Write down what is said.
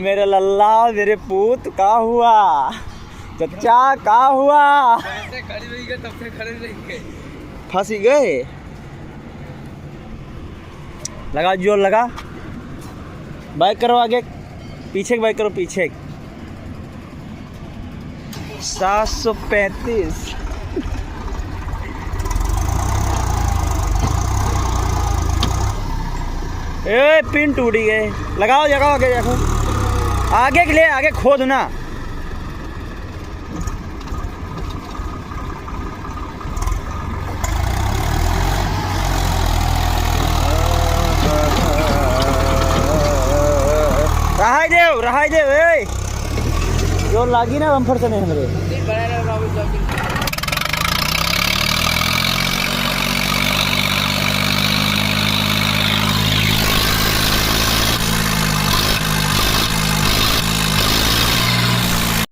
मेरे लल्ला मेरे पूत का हुआ चचा का हुआ फंसी गए लगा जोर लगा बाइक करो आगे पीछे बाइक करो पीछे 735 ए पिन टूट गए लगाओ जगाओ आगे देखो आगे के लिए आगे खोद ना रहाई देव ए जो लागी ना बम्फर से नहीं हमरे